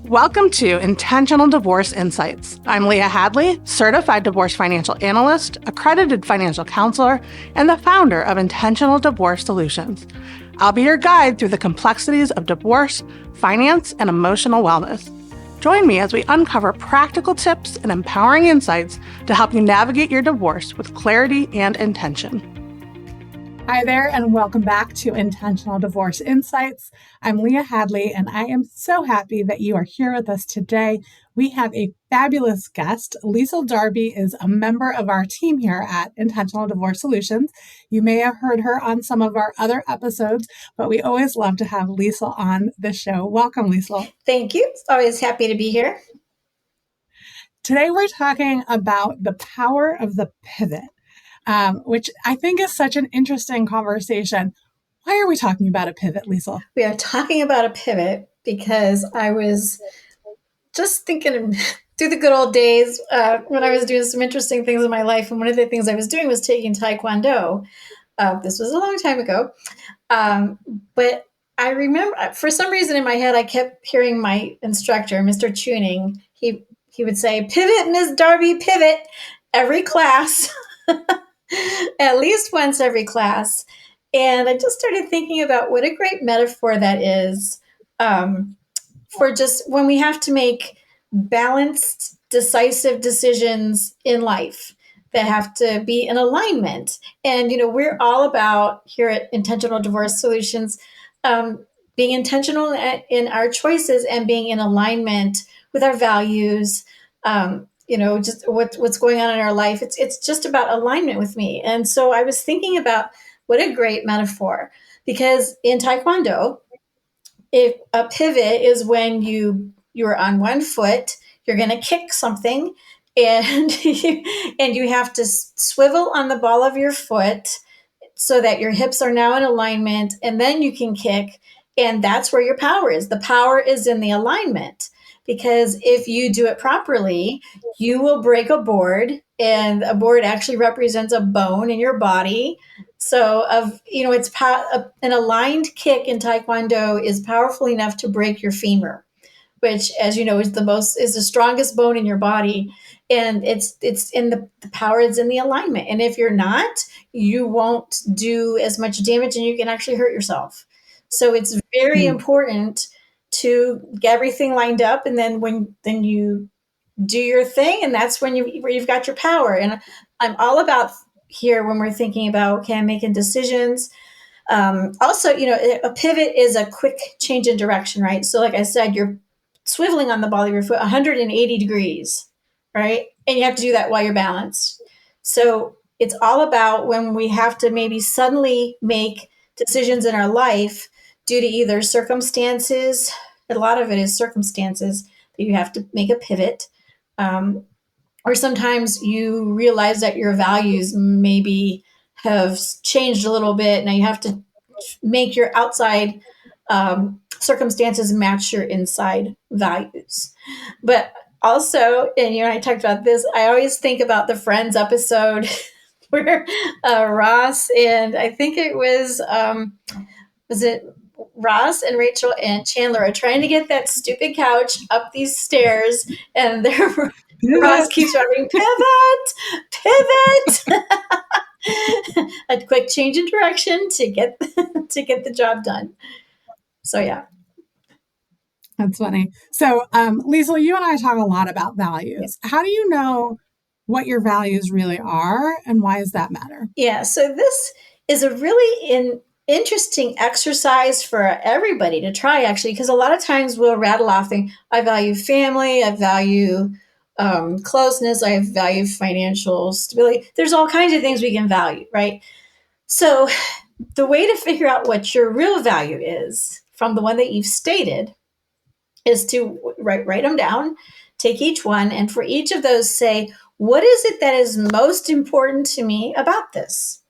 Welcome to Intentional Divorce Insights. I'm Leah Hadley, certified divorce financial analyst, accredited financial counselor, and the founder of Intentional Divorce Solutions. I'll be your guide through the complexities of divorce, finance, and emotional wellness. Join me as we uncover practical tips and empowering insights to help you navigate your divorce with clarity and intention. Hi there, and welcome back to Intentional Divorce Insights. I'm Leah Hadley, and I am so happy that you are here with us today. We have a fabulous guest. Liesl Darby is a member of our team here at Intentional Divorce Solutions. You may have heard her on some of our other episodes, but we always love to have Liesl on the show. Welcome, Liesl. Thank you. It's always happy to be here. Today, we're talking about the power of the pivot. Which I think is such an interesting conversation. Why are we talking about a pivot, Liesl? We are talking about a pivot because I was just thinking through the good old days when I was doing some interesting things in my life. And one of the things I was doing was taking Taekwondo. This was a long time ago. But I remember, for some reason in my head, I kept hearing my instructor, Mr. Tuning. He would say, "Pivot, Ms. Darby, pivot," every class. At least once every class. And I just started thinking about what a great metaphor that is for just when we have to make balanced, decisive decisions in life that have to be in alignment. And, we're all about here at Intentional Divorce Solutions, being intentional in our choices and being in alignment with our values, just what's going on in our life. It's just about alignment with me. And so I was thinking about what a great metaphor, because in Taekwondo, if a pivot is when you're on one foot, you're going to kick something and and you have to swivel on the ball of your foot so that your hips are now in alignment, and then you can kick. And that's where your power is. The power is in the alignment. Because if you do it properly, you will break a board, and a board actually represents a bone in your body. So, it's an aligned kick in Taekwondo is powerful enough to break your femur, which, as you know, is the strongest bone in your body, and it's in the power is in the alignment. And if you're not, you won't do as much damage, and you can actually hurt yourself. So it's very important to get everything lined up, and then you do your thing, and that's where you've got your power. And I'm all about here when we're thinking about, okay, I'm making decisions. Also, a pivot is a quick change in direction, right? So like I said, you're swiveling on the ball of your foot 180 degrees, right? And you have to do that while you're balanced. So it's all about when we have to maybe suddenly make decisions in our life due to either circumstances. A lot of it is circumstances that you have to make a pivot. Or sometimes you realize that your values maybe have changed a little bit. Now you have to make your outside circumstances match your inside values. But also, and I talked about this, I always think about the Friends episode where Ross and I think it was it Ross and Rachel and Chandler are trying to get that stupid couch up these stairs, and Ross keeps shouting, "Pivot, pivot!" A quick change in direction to get the job done. So yeah, that's funny. So, Liesl, you and I talk a lot about values. How do you know what your values really are, and why does that matter? Yeah. So this is a really interesting exercise for everybody to try, actually, because a lot of times we'll rattle off things. I value family. I value closeness. I value financial stability. There's all kinds of things we can value, right? So the way to figure out what your real value is from the one that you've stated is to write them down, take each one, and for each of those say, what is it that is most important to me about this?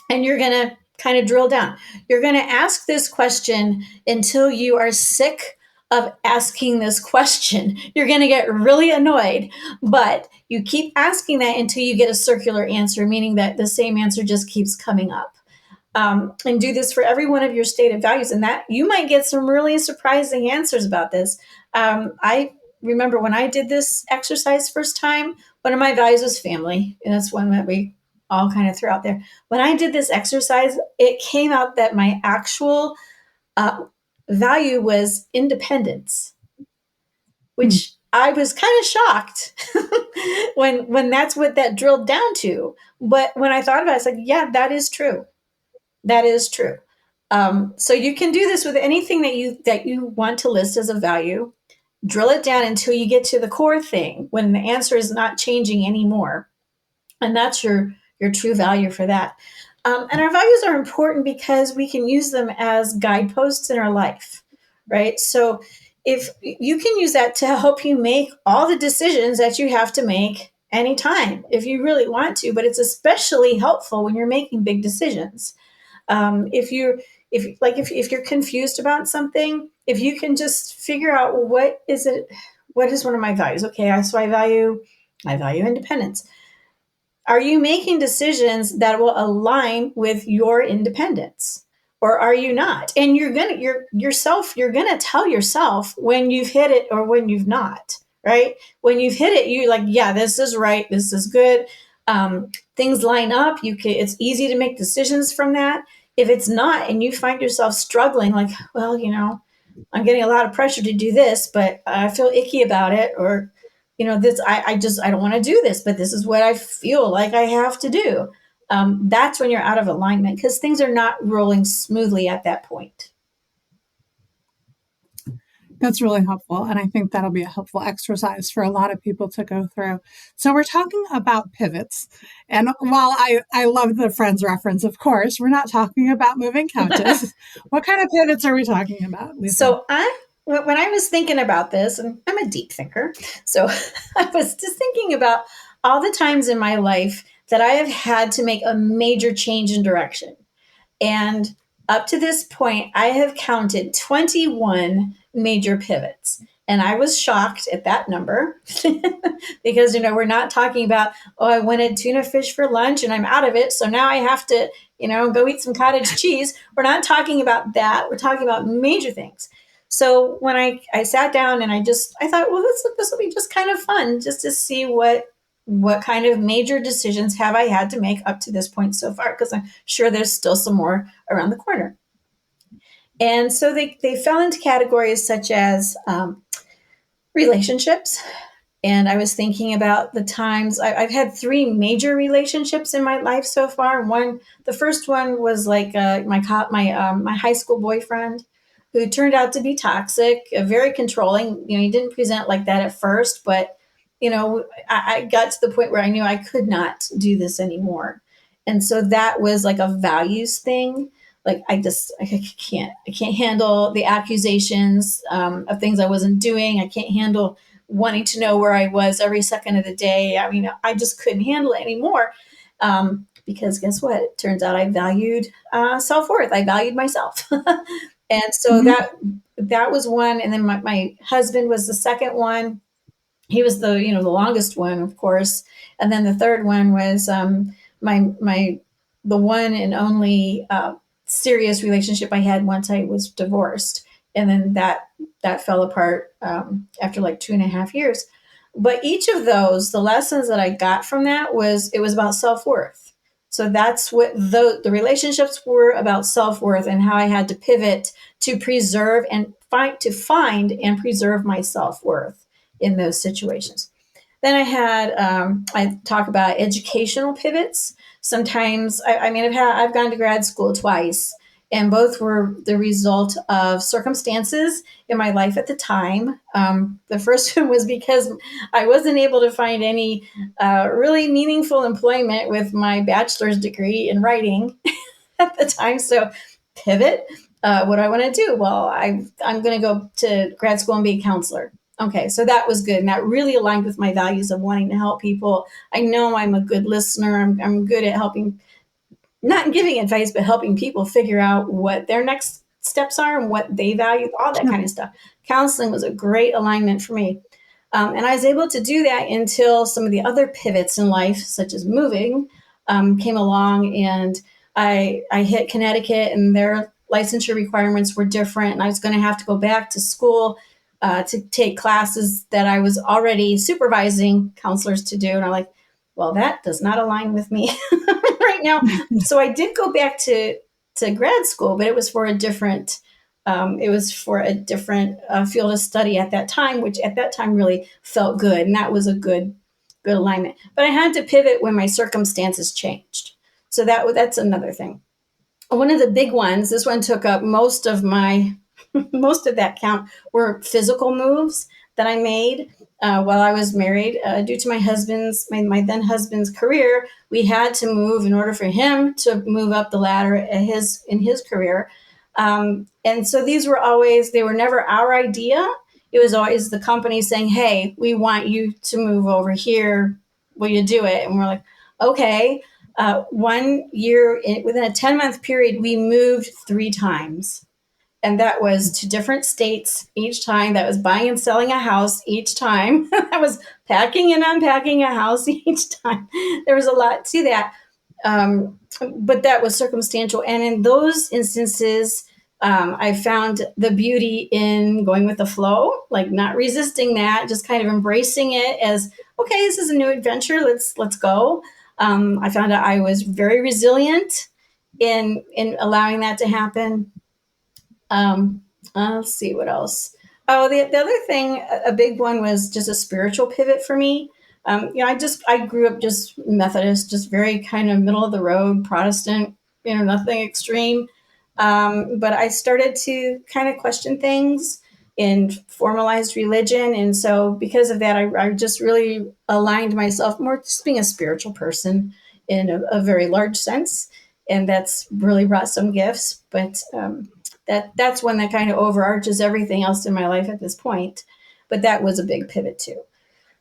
And you're going to kind of drill down. You're going to ask this question until you are sick of asking this question. You're going to get really annoyed, but you keep asking that until you get a circular answer, meaning that the same answer just keeps coming up. and do this for every one of your stated values. And that you might get some really surprising answers about this. I remember when I did this exercise first time, one of my values was family. And that's one that we all kind of threw out there. When I did this exercise, it came out that my actual value was independence, which I was kind of shocked when that's what that drilled down to. But when I thought about it, I was like, yeah, that is true. That is true. So you can do this with anything that you want to list as a value. Drill it down until you get to the core thing when the answer is not changing anymore, and that's your true value for that. And our values are important because we can use them as guideposts in our life, right? So if you can use that to help you make all the decisions that you have to make anytime, if you really want to, but it's especially helpful when you're making big decisions. If you're confused about something, if you can just figure out, well, what is one of my values? Okay, so I value independence. Are you making decisions that will align with your independence, or are you not? And you're gonna tell yourself when you've hit it or when you've not, right? When you've hit it, you're like, yeah, this is right, this is good. Things line up. It's easy to make decisions from that. If it's not, and you find yourself struggling, like, well, I'm getting a lot of pressure to do this, but I feel icky about it, or, this, I don't want to do this, but this is what I feel like I have to do. That's when you're out of alignment because things are not rolling smoothly at that point. That's really helpful. And I think that'll be a helpful exercise for a lot of people to go through. So we're talking about pivots. And while I love the Friends reference, of course, we're not talking about moving couches. What kind of pivots are we talking about, Liesl? So when I was thinking about this, and I'm a deep thinker, so I was just thinking about all the times in my life that I have had to make a major change in direction. And up to this point, I have counted 21 major pivots. And I was shocked at that number because, we're not talking about, I wanted tuna fish for lunch and I'm out of it. So now I have to, go eat some cottage cheese. We're not talking about that. We're talking about major things. So when I sat down and I thought, well, this will be just kind of fun just to see what kind of major decisions have I had to make up to this point so far, because I'm sure there's still some more around the corner. And so they fell into categories such as relationships. And I was thinking about the times I've had 3 major relationships in my life so far. The first one was like my high school boyfriend, who turned out to be toxic, very controlling. He didn't present like that at first, but I got to the point where I knew I could not do this anymore. And so that was like a values thing. Like I can't handle the accusations of things I wasn't doing. I can't handle wanting to know where I was every second of the day. I mean, I just couldn't handle it anymore. Because guess what? It turns out I valued self-worth. I valued myself. And so that was one. And then my husband was the second one. He was the longest one, of course. And then the third one was the one and only serious relationship I had once I was divorced. And then that fell apart after like 2.5 years. But each of those, the lessons that I got from that it was about self-worth. So that's what the relationships were about, self-worth, and how I had to pivot to preserve and find and preserve my self-worth in those situations. Then I talk about educational pivots. Sometimes, I've gone to grad school twice, and both were the result of circumstances in my life at the time. The first one was because I wasn't able to find any really meaningful employment with my bachelor's degree in writing at the time. So pivot, what do I want to do? Well, I'm going to go to grad school and be a counselor. Okay, so that was good. And that really aligned with my values of wanting to help people. I know I'm a good listener. I'm good at helping, not giving advice, but helping people figure out what their next steps are and what they value, all that kind of stuff. Counseling was a great alignment for me. And I was able to do that until some of the other pivots in life, such as moving, came along. And I hit Connecticut, and their licensure requirements were different, and I was going to have to go back to school to take classes that I was already supervising counselors to do. And I'm like, well, that does not align with me right now. So I did go back to grad school, but it was for a different field of study at that time, which at that time really felt good, and that was a good alignment. But I had to pivot when my circumstances changed. So that's another thing. One of the big ones, this one took up most of my most of that count, were physical moves that I made while I was married. Due to my then husband's career, we had to move in order for him to move up the ladder in his career. And so they were never our idea. It was always the company saying, hey, we want you to move over here. Will you do it? And we're like, okay. 1 year, within a 10-month period, we moved 3 times. And that was to different states each time. That was buying and selling a house each time. That was packing and unpacking a house each time. There was a lot to that. But that was circumstantial. And in those instances, I found the beauty in going with the flow, like not resisting that, just kind of embracing it as, okay, this is a new adventure. Let's go. I found out I was very resilient in allowing that to happen. Let's see what else. Oh, the other thing, a big one, was just a spiritual pivot for me. I grew up just Methodist, just very kind of middle of the road Protestant, nothing extreme. But I started to kind of question things in formalized religion. And so because of that, I just really aligned myself more just being a spiritual person in a very large sense. And that's really brought some gifts. But that's one that kind of overarches everything else in my life at this point. But that was a big pivot too.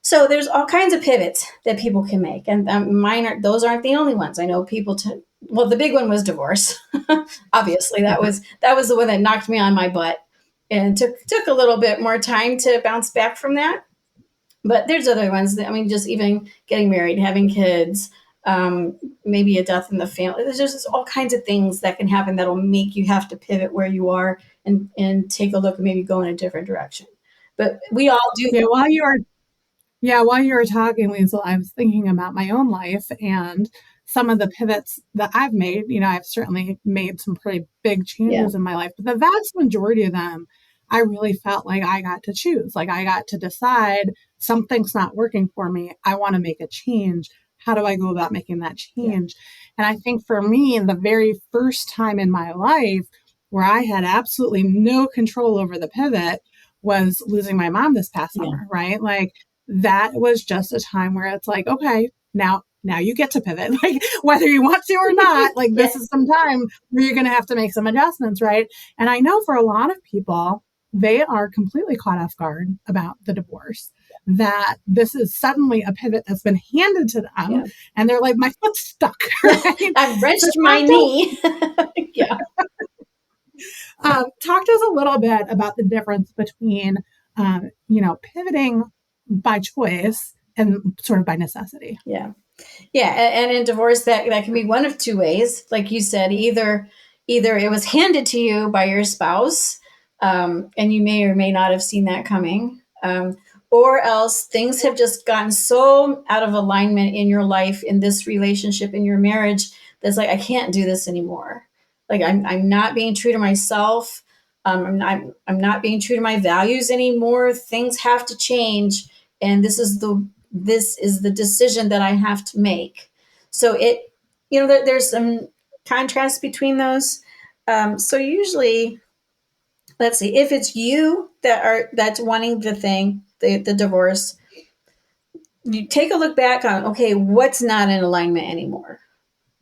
So there's all kinds of pivots that people can make, and those aren't the only ones. I know people. Well, the big one was divorce. Obviously, that was the one that knocked me on my butt, and took a little bit more time to bounce back from that. But there's other ones that, just even getting married, having kids, maybe a death in the family. There's just all kinds of things that can happen that'll make you have to pivot where you are and take a look and maybe go in a different direction. But we all do. While you were talking, Liesl, I was thinking about my own life and some of the pivots that I've made. I've certainly made some pretty big changes in my life, but the vast majority of them, I really felt like I got to choose. Like I got to decide something's not working for me. I want to make a change. How do I go about making that change? And I think for me, the very first time in my life where I had absolutely no control over the pivot was losing my mom this past summer, right? Like, that was just a time where it's like, okay, now you get to pivot, like whether you want to or not, like this is some time where you're going to have to make some adjustments, right? And I know for a lot of people, they are completely caught off guard about the divorce, that this is suddenly a pivot that's been handed to them. And they're like, my foot's stuck. Right? I've wrenched my knee. Talk to us a little bit about the difference between, pivoting by choice and sort of by necessity. Yeah. And in divorce, that can be one of two ways. Like you said, either it was handed to you by your spouse, and you may or may not have seen that coming, or else things have just gotten so out of alignment in your life, in this relationship, in your marriage, that's like, I can't do this anymore. Like I'm not being true to myself. I'm not being true to my values anymore. Things have to change. And this is the decision that I have to make. So there's some contrast between those. So usually, let's see, if it's you that's wanting the divorce, you take a look back on, okay, what's not in alignment anymore?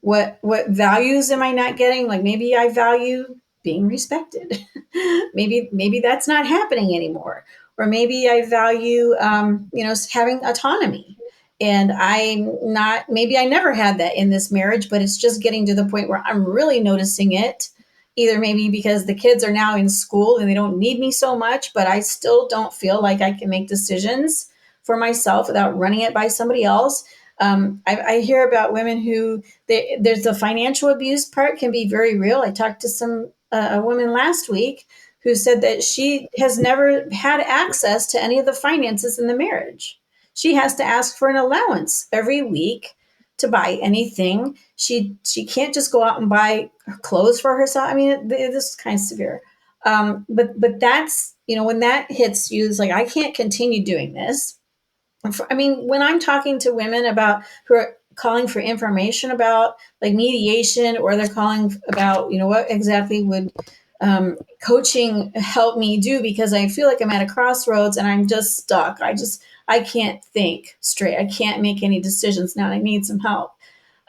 What values am I not getting? Like maybe I value being respected. maybe that's not happening anymore. Or maybe I value, having autonomy, and maybe I never had that in this marriage, but it's just getting to the point where I'm really noticing it, either maybe because the kids are now in school and they don't need me so much, but I still don't feel like I can make decisions for myself without running it by somebody else. I hear about women who there's the financial abuse part can be very real. I talked to a woman last week who said that she has never had access to any of the finances in the marriage. She has to ask for an allowance every week to buy anything. She can't just go out and buy clothes for herself. I mean, this is kind of severe. But that's, when that hits you, it's like, I can't continue doing this. I mean, when I'm talking to women about who are calling for information about like mediation, or they're calling about, what exactly would coaching help me do, because I feel like I'm at a crossroads and I'm just stuck. I can't think straight. I can't make any decisions now. And I need some help.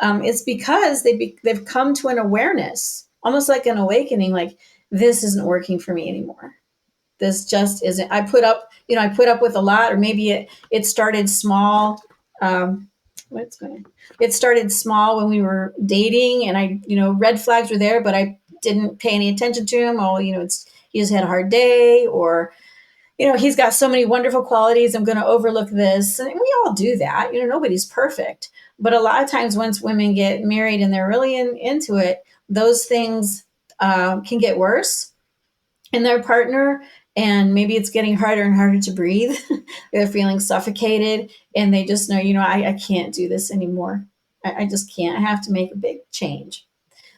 It's because they've come to an awareness, almost like an awakening, like this isn't working for me anymore. This just isn't. I put up with a lot, or maybe it started small. It started small when we were dating, and red flags were there, but I didn't pay any attention to him. Oh, he just had a hard day, or he's got so many wonderful qualities, I'm going to overlook this. And we all do that. Nobody's perfect. But a lot of times once women get married and they're really into it, those things can get worse in their partner. And maybe it's getting harder and harder to breathe. They're feeling suffocated, and they just know, I can't do this anymore. I just can't. I have to make a big change.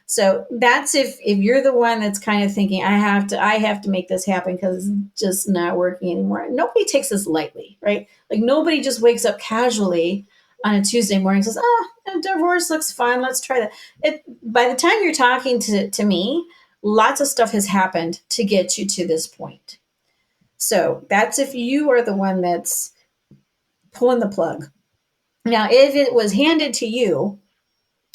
So that's if you're the one that's kind of thinking, I have to make this happen because it's just not working anymore. Nobody takes this lightly, right? Like nobody just wakes up casually on a Tuesday morning and says, a divorce looks fun. Let's try that. By the time you're talking to me, lots of stuff has happened to get you to this point. So that's if you are the one that's pulling the plug. Now, if it was handed to you,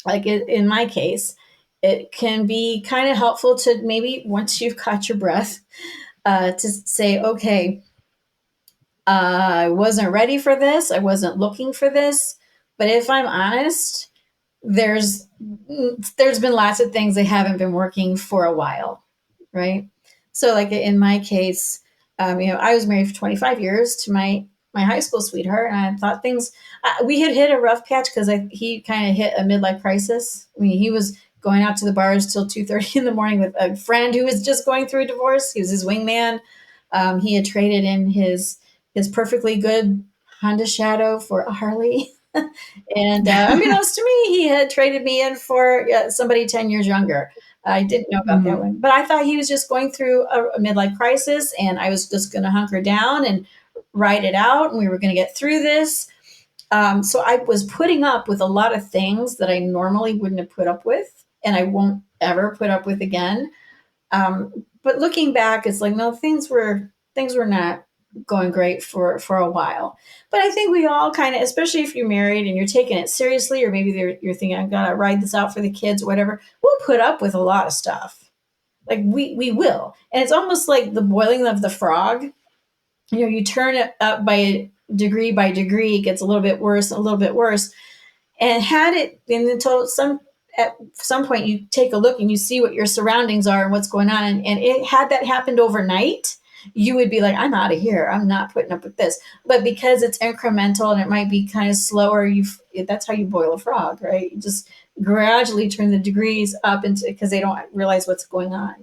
like in my case, it can be kind of helpful to maybe, once you've caught your breath, to say, okay, I wasn't ready for this. I wasn't looking for this. But if I'm honest, there's been lots of things that haven't been working for a while, right? So like in my case, I was married for 25 years to my high school sweetheart, and I thought things, we had hit a rough patch because he kind of hit a midlife crisis. I mean, he was going out to the bars till 2:30 in the morning with a friend who was just going through a divorce. He was his wingman. He had traded in his perfectly good Honda Shadow for a Harley. And unbeknownst to me, he had traded me in for somebody 10 years younger. I didn't know about that one, but I thought he was just going through a midlife crisis, and I was just going to hunker down and ride it out, and we were going to get through this. So I was putting up with a lot of things that I normally wouldn't have put up with, and I won't ever put up with again. But looking back, it's like, no, things were not going great for a while. But I think we all kind of, especially if you're married and you're taking it seriously, or maybe you're thinking, I've got to ride this out for the kids, whatever, we'll put up with a lot of stuff. Like we will. And it's almost like the boiling of the frog. You turn it up by degree, it gets a little bit worse, a little bit worse. And at some point you take a look and you see what your surroundings are and what's going on. And it had that happened overnight, you would be like, I'm out of here. I'm not putting up with this. But because it's incremental and it might be kind of slower, that's how you boil a frog, right? You just gradually turn the degrees up because they don't realize what's going on.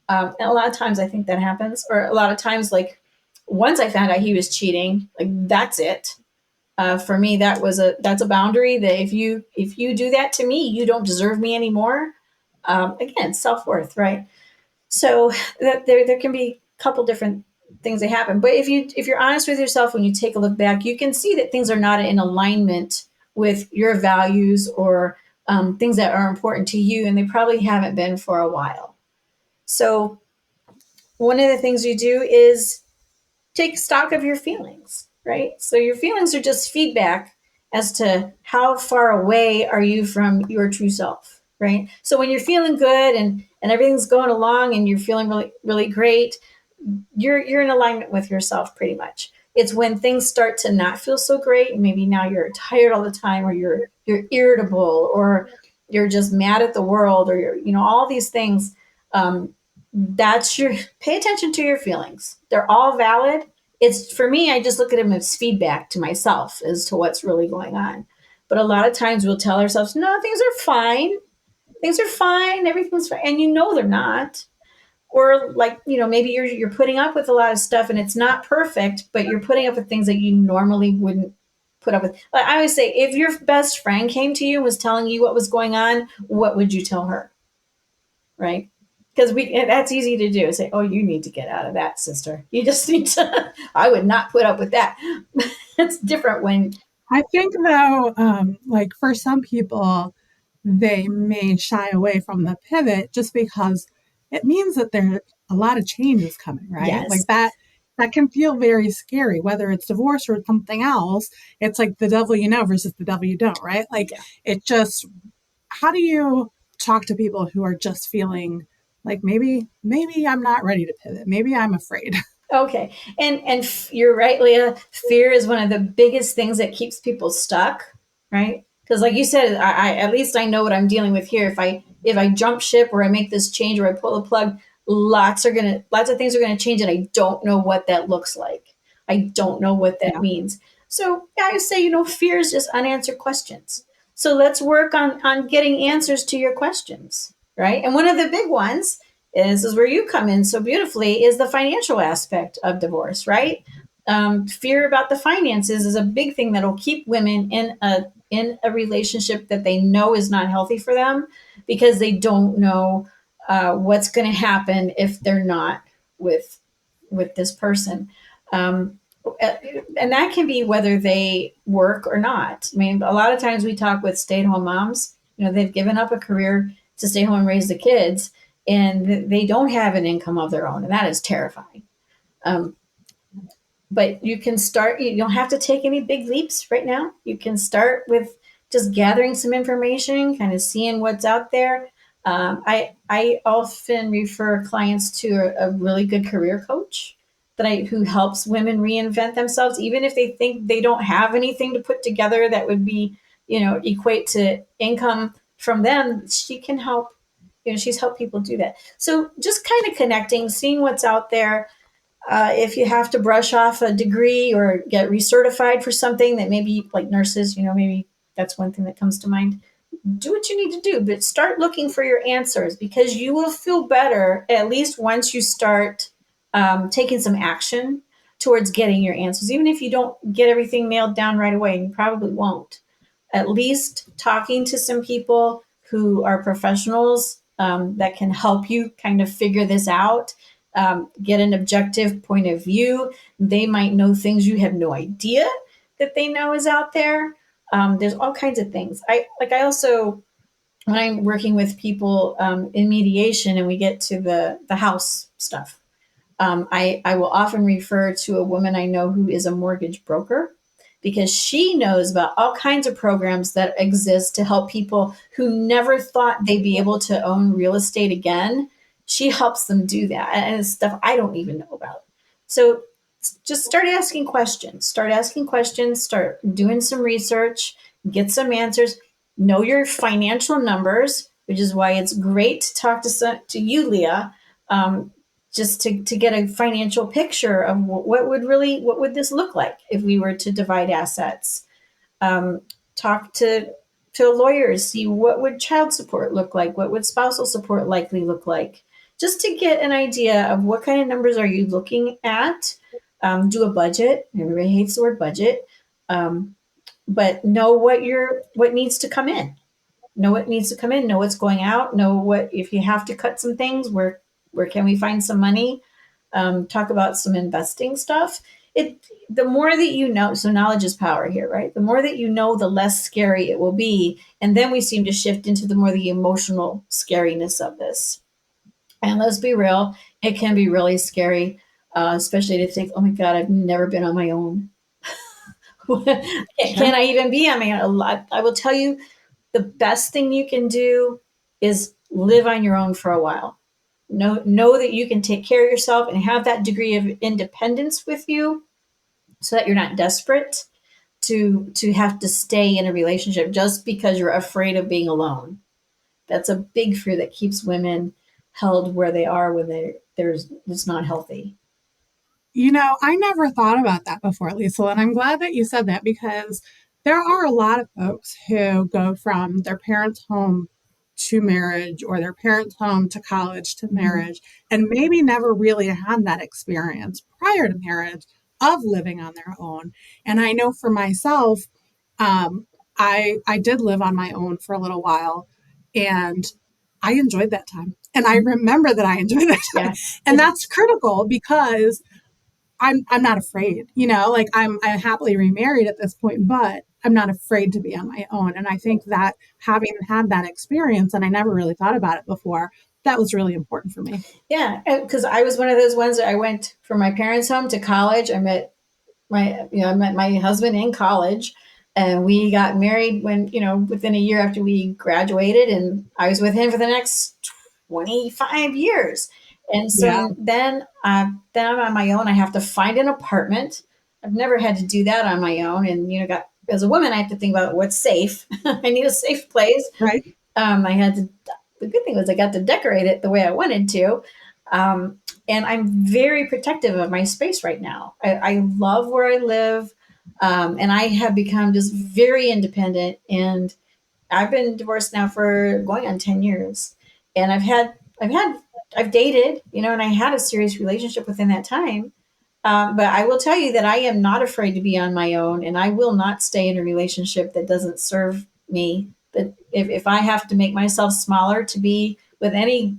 And a lot of times I think that happens, or a lot of times, like once I found out he was cheating, like that's it. For me, that's a boundary that if you do that to me, you don't deserve me anymore. Again, self-worth, right? So that there can be a couple different things that happen. But if you're honest with yourself, when you take a look back, you can see that things are not in alignment with your values, or things that are important to you, and they probably haven't been for a while. So one of the things you do is take stock of your feelings, right? So your feelings are just feedback as to how far away are you from your true self, right? So when you're feeling good and everything's going along and you're feeling really, really great, you're in alignment with yourself pretty much. It's when things start to not feel so great, and maybe now you're tired all the time, or you're irritable, or you're just mad at the world, or you're, all these things. Pay attention to your feelings. They're all valid. It's, for me, I just look at them as feedback to myself as to what's really going on. But a lot of times we'll tell ourselves, no, things are fine. Things are fine. Everything's fine. And they're not. Or like, maybe you're putting up with a lot of stuff and it's not perfect, but you're putting up with things that you normally wouldn't put up with. Like I always say, if your best friend came to you and was telling you what was going on, what would you tell her? Right? Because that's easy to do. Say, oh, you need to get out of that, sister. You just need to, I would not put up with that. It's different when. I think though, like for some people, they may shy away from the pivot just because it means that there a lot of change is coming, right? Yes. Like that can feel very scary, whether it's divorce or something else. It's like the devil you know versus the devil you don't, right? Like it just, how do you talk to people who are just feeling like maybe I'm not ready to pivot. Maybe I'm afraid. Okay. And you're right, Leah. Fear is one of the biggest things that keeps people stuck, right? Because like you said, I at least I know what I'm dealing with here. If I jump ship or I make this change or I pull the plug, lots of things are gonna change, and I don't know what that looks like. I don't know what that means. So I say, fear is just unanswered questions. So let's work on getting answers to your questions, right? And one of the big ones is where you come in so beautifully, is the financial aspect of divorce, right? Fear about the finances is a big thing that'll keep women in a relationship that they know is not healthy for them, because they don't know what's going to happen if they're not with this person. And that can be whether they work or not. I mean, a lot of times we talk with stay-at-home moms, they've given up a career to stay home and raise the kids, and they don't have an income of their own, and that is terrifying. But you can start. You don't have to take any big leaps right now. You can start with just gathering some information, kind of seeing what's out there. I often refer clients to a really good career coach who helps women reinvent themselves, even if they think they don't have anything to put together that would be, equate to income from them. She can help. She's helped people do that. So just kind of connecting, seeing what's out there. If you have to brush off a degree or get recertified for something that maybe like nurses, maybe that's one thing that comes to mind. Do what you need to do, but start looking for your answers, because you will feel better at least once you start taking some action towards getting your answers. Even if you don't get everything nailed down right away, and you probably won't, at least talking to some people who are professionals that can help you kind of figure this out, get an objective point of view. They might know things you have no idea that they know is out there. There's all kinds of things. I also, when I'm working with people in mediation and we get to the house stuff, I will often refer to a woman I know who is a mortgage broker, because she knows about all kinds of programs that exist to help people who never thought they'd be able to own real estate again. She helps them do that, and it's stuff I don't even know about. So just start asking questions, start doing some research, get some answers, know your financial numbers, which is why it's great to talk to you, Leah, just to get a financial picture of what would this look like if we were to divide assets. Talk to lawyers, see what would child support look like, what would spousal support likely look like, just to get an idea of what kind of numbers are you looking at. Do a budget. Everybody hates the word budget, but know what needs to come in. Know what needs to come in. Know what's going out. Know what, if you have to cut some things, where can we find some money? Talk about some investing stuff. The more that you know, so knowledge is power here, right? The more that you know, the less scary it will be. And then we seem to shift into the more the emotional scariness of this. And let's be real, it can be really scary, especially to think, oh my God, I've never been on my own. Can I even be on my own? I will tell you, the best thing you can do is live on your own for a while. Know that you can take care of yourself and have that degree of independence with you, so that you're not desperate to have to stay in a relationship just because you're afraid of being alone. That's a big fear that keeps women held where they are when it's not healthy. I never thought about that before, Liesl, and I'm glad that you said that, because There are a lot of folks who go from their parents' home to marriage or their parents' home to college to marriage and maybe never really had that experience prior to marriage of living on their own. And I know for myself, I did live on my own for a little while and I enjoyed that time. And I remember that I enjoyed that time. Yeah. And that's critical because I'm not afraid, like I'm happily remarried at this point, but I'm not afraid to be on my own. And I think that having had that experience, and I never really thought about it before, that was really important for me. Yeah, because I was one of those ones that I went from my parents' home to college. I met my husband in college, and we got married when, within a year after we graduated, and I was with him for the next 25 years. And Yeah. so then I'm on my own. I have to find an apartment. I've never had to do that on my own. And, as a woman, I have to think about what's safe. I need a safe place. Right. I had to, the good thing was I got to decorate it the way I wanted to. And I'm very protective of my space right now. I love where I live. And I have become just very independent. And I've been divorced now for going on 10 years. And I've dated, and I had a serious relationship within that time. But I will tell you that I am not afraid to be on my own, and I will not stay in a relationship that doesn't serve me. But if I have to make myself smaller to be with any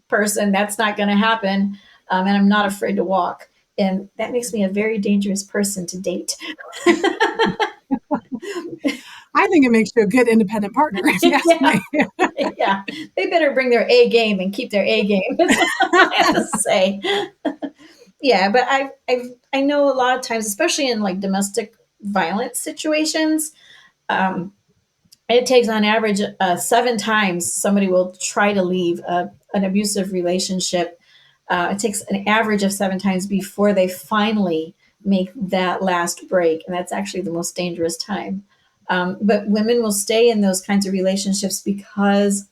person, that's not going to happen. And I'm not afraid to walk. And that makes me a very dangerous person to date. I think it makes you a good independent partner, if you ask Yeah. me. Yeah. They better bring their A game and keep their A game. That's all I have to say. Yeah, but I know a lot of times, especially in like domestic violence situations, it takes on average 7 times somebody will try to leave an abusive relationship. It takes an average of 7 times before they finally make that last break, and that's actually the most dangerous time. But women will stay in those kinds of relationships because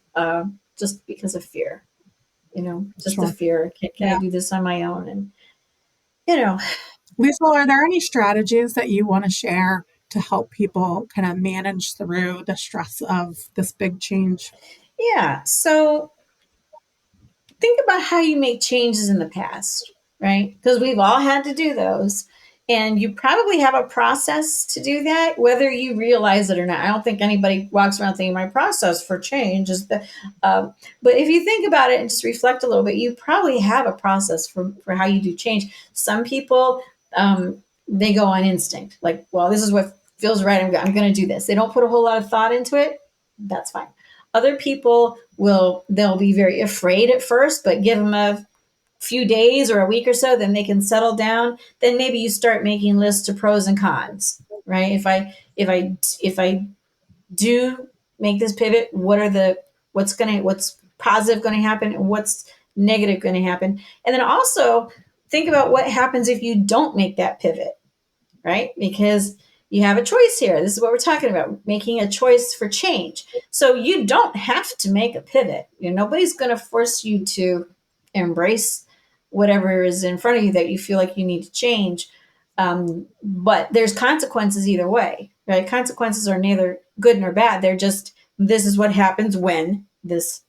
just because of fear, just the Sure. fear. Can I Yeah. do this on my own? And you know, Liesl, are there any strategies that you want to share to help people kind of manage through the stress of this big change? yeah. So think about how you make changes in the past, right? Because we've all had to do those. And you probably have a process to do that, whether you realize it or not. I don't think anybody walks around thinking my process for change is the. But if you think about it and just reflect a little bit, you probably have a process for how you do change. Some people, they go on instinct, like, well, this is what feels right. I'm going to do this. They don't put a whole lot of thought into it. That's fine. Other people they'll be very afraid at first, but give them a few days or a week or so, then they can settle down. Then maybe you start making lists of pros and cons, right? If I do make this pivot, what's positive going to happen and what's negative going to happen? And then also think about what happens if you don't make that pivot, right? Because you have a choice here. This is what we're talking about, making a choice for change. So you don't have to make a pivot. Nobody's going to force you to embrace whatever is in front of you that you feel like you need to change. But there's consequences either way, right? Consequences are neither good nor bad. They're just, this is what happens when this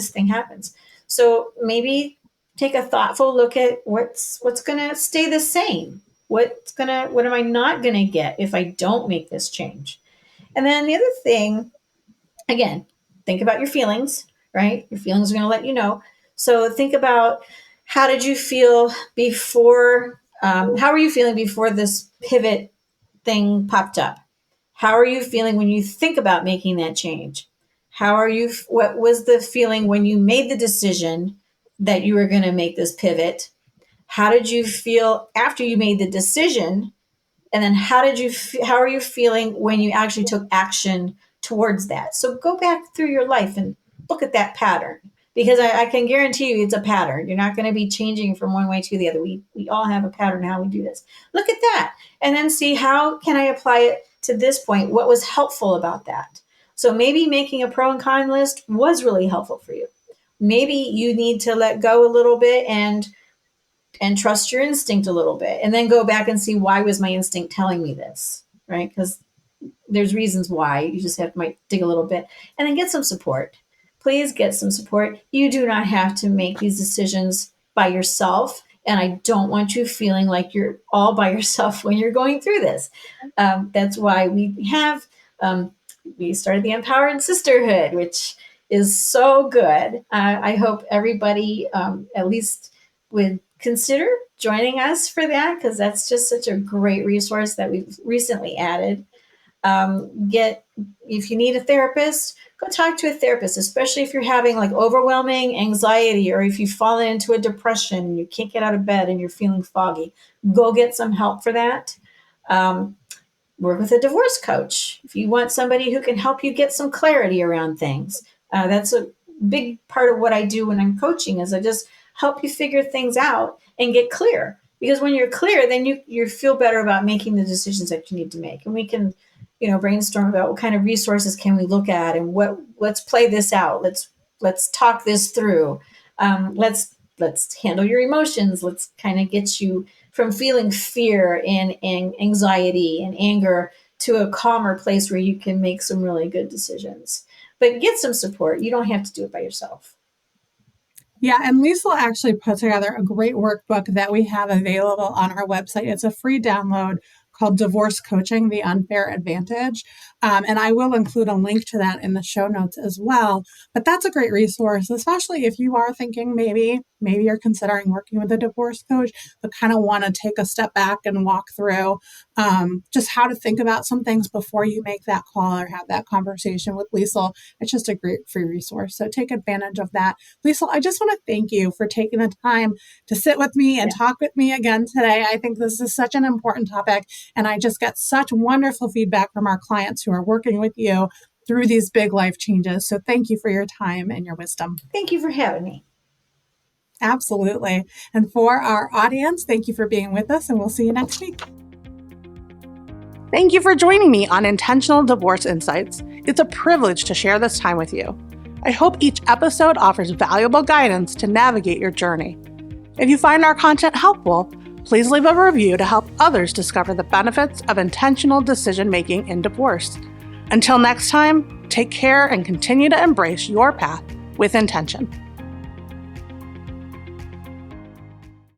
thing happens. So maybe take a thoughtful look at what's going to stay the same. What am I not going to get if I don't make this change? And then the other thing, again, think about your feelings, right? Your feelings are going to let you know. So think about, how did you feel before? How were you feeling before this pivot thing popped up? How are you feeling when you think about making that change? What was the feeling when you made the decision that you were going to make this pivot? How did you feel after you made the decision? And then how are you feeling when you actually took action towards that? So go back through your life and look at that pattern, because I can guarantee you it's a pattern. You're not going to be changing from one way to the other. We all have a pattern how we do this. Look at that. And then see, how can I apply it to this point? What was helpful about that? So maybe making a pro and con list was really helpful for you. Maybe you need to let go a little bit and trust your instinct a little bit, and then go back and see, why was my instinct telling me this, right? Because there's reasons why. You just might dig a little bit, and then get some support. Please get some support. You do not have to make these decisions by yourself. And I don't want you feeling like you're all by yourself when you're going through this. That's why we started the Empowered Sisterhood, which is so good. I hope everybody at least would consider joining us for that, because that's just such a great resource that we've recently added. If you need a therapist, go talk to a therapist, especially if you're having like overwhelming anxiety, or if you've fallen into a depression and you can't get out of bed and you're feeling foggy. Go get some help for that. Work with a divorce coach if you want somebody who can help you get some clarity around things. That's a big part of what I do when I'm coaching, is I just help you figure things out and get clear. Because when you're clear, then you feel better about making the decisions that you need to make. And we can, brainstorm about what kind of resources can we look at, and let's play this out. Let's talk this through. Let's handle your emotions. Let's kind of get you from feeling fear and anxiety and anger to a calmer place where you can make some really good decisions. But get some support. You don't have to do it by yourself. Yeah, and Liesl actually put together a great workbook that we have available on our website. It's a free download called Divorce Coaching, The Unfair Advantage. And I will include a link to that in the show notes as well. But that's a great resource, especially if you are thinking maybe you're considering working with a divorce coach, but kind of want to take a step back and walk through just how to think about some things before you make that call or have that conversation with Liesl. It's just a great free resource. So take advantage of that. Liesl, I just want to thank you for taking the time to sit with me and talk with me again today. I think this is such an important topic, and I just get such wonderful feedback from our clients who are working with you through these big life changes. So thank you for your time and your wisdom. Thank you for having me. Absolutely. And for our audience, thank you for being with us, and we'll see you next week. Thank you for joining me on Intentional Divorce Insights. It's a privilege to share this time with you. I hope each episode offers valuable guidance to navigate your journey. If you find our content helpful, please leave a review to help others discover the benefits of intentional decision-making in divorce. Until next time, take care and continue to embrace your path with intention.